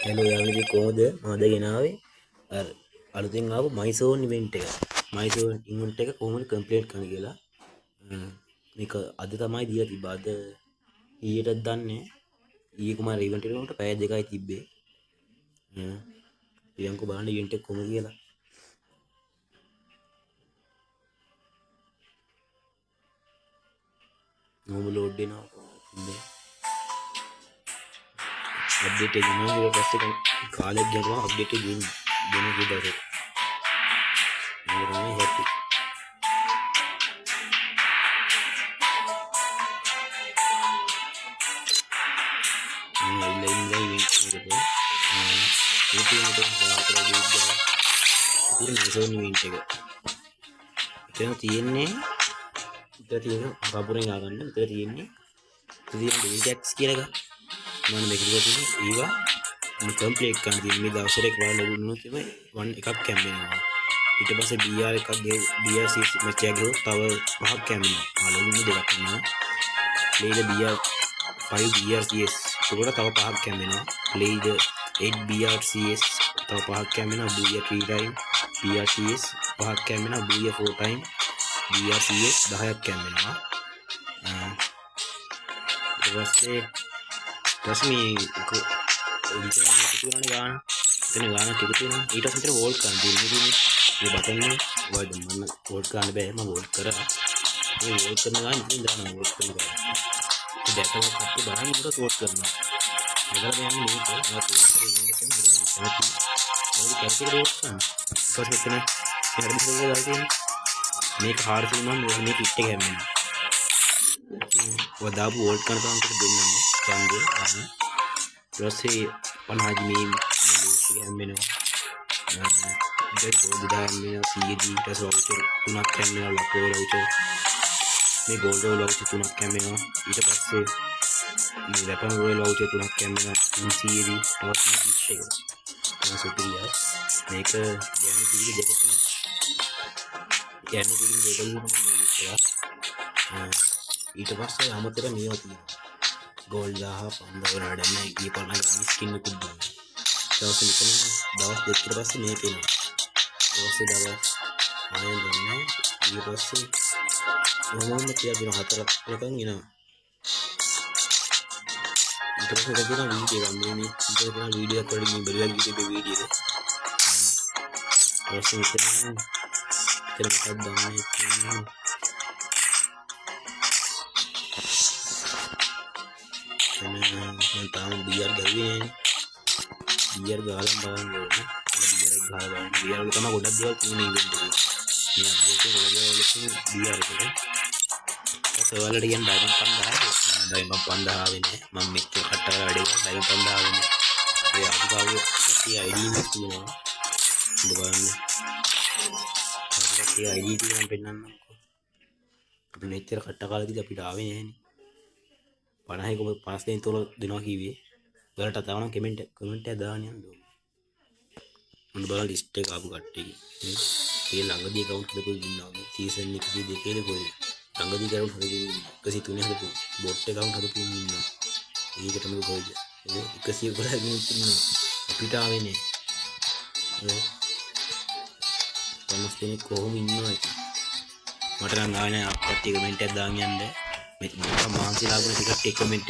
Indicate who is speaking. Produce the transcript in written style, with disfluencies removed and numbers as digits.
Speaker 1: hello යාළුවනේ කොහොමද? මම අද ගෙනාවේ අර අලුතෙන් ආපු මයිසෝන් ඉවෙන්ට් එක. මයිසෝන් ඉවෙන්ට් එක කොහොමද කම්ප්ලීට් කරන්න කියලා. මේක අද තමයි දීලා තිබ්බා. අද ඊයටත් දන්නේ. ඊයේ කුමාර ඉවෙන්ට් එක උන්ට පැය දෙකයි තිබ්බේ. ප්‍රියංකෝ බලන්න ඉවෙන්ට් එක කොහොමද කියලා. මොම ලෝඩ් වෙනවා. අප්ඩේට් එක දෙනවා ඊට පස්සේ කාලයක් ගියාම අප්ඩේට් එක දෙන කිව්වා. මම තමයි හැපි. මම ඉල්ලන්නේ ඉවෙන්ට් එකට. ඒක මයිසෝන් ඉවෙන්ට් එක. එතන තියෙන්නේ කපුරෙන් ආගන්න. මෙතන තියෙන්නේ ඩීටැක්ස් කියලා එකක්. මම මේක දිගටම ඊවා මේ කම්ප්ලීට් කරන්න තියෙන මේ දවසට එක වාර ලැබුණොත් එමේ වන් එකක් කැම්බෙනවා. ඊට පස්සේ BR එකක් ගෙව BR6 මැච් එකක් ගෙව තව පහක් කැම්බෙනවා. ආලෝගින් දෙකක් වෙනවා. ප්ලේද BR5 BRCS ඒකට තව පහක් කැම්බෙනවා. ප්ලේද 8 BRCS තව පහක් කැම්බෙනවා. BR3 time BRCS පහක් කැම්බෙනවා. BR4 time BRCS 10ක් කැම්බෙනවා. ඊට පස්සේ රශ්මී ඉතින් ගාන එතන ගානක් එකතු වෙනවා. ඊට පස්සේ වෝල්ට් ගන්න තියෙනවා. මේ බටන් එක වයිද මම වෝල්ට් ගන්න බෑ. මම වෝල්ට් කරා. මේ වෝල්ට් කරන ගාන ඉතින් දානවා වෝල්ට් කරන ගාන. ඒ දැක්කම කප්පේ බලන්න උඩ වෝල්ට් කරනවා. එතන යන්නේ මේක මම වෝල්ට් කරේ මේක තමයි මම කැල්කියුලේට් වෝල්ට් කරනවා. ඊට පස්සේ එතන හැරමිස් එක දාලා තියෙනවා. මේක හාර් තියෙනවා මේ කිට් එක හැමෙන්නේ. ඔය දාපු වෝල්ට් කරන තරම් ටික දෙන්නන්නේ. ඡන්දේ අනේ ඊපස්සේ 50 මේ ලූප් එක හැමෙනවා. දෙක ගෝල්ඩ් දාන්නේ CG ඊට වවුචර් තුනක් හැමෙනවා. ලකෝ වවුචර් මේ ගෝල්ඩ් වවුචර් තුනක් හැමෙනවා. ඊට පස්සේ මේ වෙපන් රෝයල් වවුචර් තුනක් හැමෙනවා. CG තවත් කිට් එක. සුපිරියර් මේක යන්නේ කීරි දෙකක් නේ. යන්නේ කීරි දෙකක් නේ. ඊට පස්සේ අමතර මේවා තියෙනවා. ගෝල්ඩ් 1000 5000 වැඩ නැහැ. ඊ පණ ගන්න ස්කින් එකක් දුන්නා. දවස් දෙකකට පස්සේ මේක එනවා. ඊපස්සේ දවස් ආයෙ දෙන්නේ. ඊපස්සේ මොනවද කියලා හතරක් එකක් එනවා. ඊට පස්සේ දෙකේ වීඩියෝ ගන්න මේ ඉතින් වීඩියෝ කරලා මේ බෙරියක් ගිහින් වීඩියෝ එක. ඊපස්සේ මෙතන මොකක්ද දාන්නේ තියෙන්නේ. मैं ताऊ बियर गई है बियर गालम बांग बोलना बियर एक गाल बांग बियर वाले तो मैं गोड़ा दिया क्यों नहीं बोलते ये आप देखो गोड़ा वाले को बियर करे तो सवाल अड़ियन डायमंड पंदा आवे ने मम्मी के खट्टा अड़ियन डायमंड पंदा आवे ने ये आप का वो अच्छी आईडी में क्यों ना दुकान में अच्छी आईडी थी हम पेन नाम को अपने तेरा खट्टा काल की जब आवे हैं 50ක 5 දෙනෙක් තොල දෙනවා කිව්වේ. ඔයාලට තාවනම් කමෙන්ට් එකක් දාන්න යන්න ඕනේ. මොන බලන්න ලිස්ට් එක ආපු කට්ටියගේ. ඒ ළඟදී account එකක ඉන්නවා. සීසන් 1 2 කොයි. ළඟදී account හදපු 103 හදපු bot account හදපු ඉන්නවා. ඒක තමයි කොයිද. 100 ගොඩක් ඉන්නවා. අපිට ආවේ නේ. ඒ 50 දෙනෙක් කොහොම ඉන්නවා. මට නම් ආවේ නැහැ අප්පට්ටි කමෙන්ට් එකක් දාන්න යන්න. මේ මාන්සි ලාභන ටිකක් කමෙන්ට්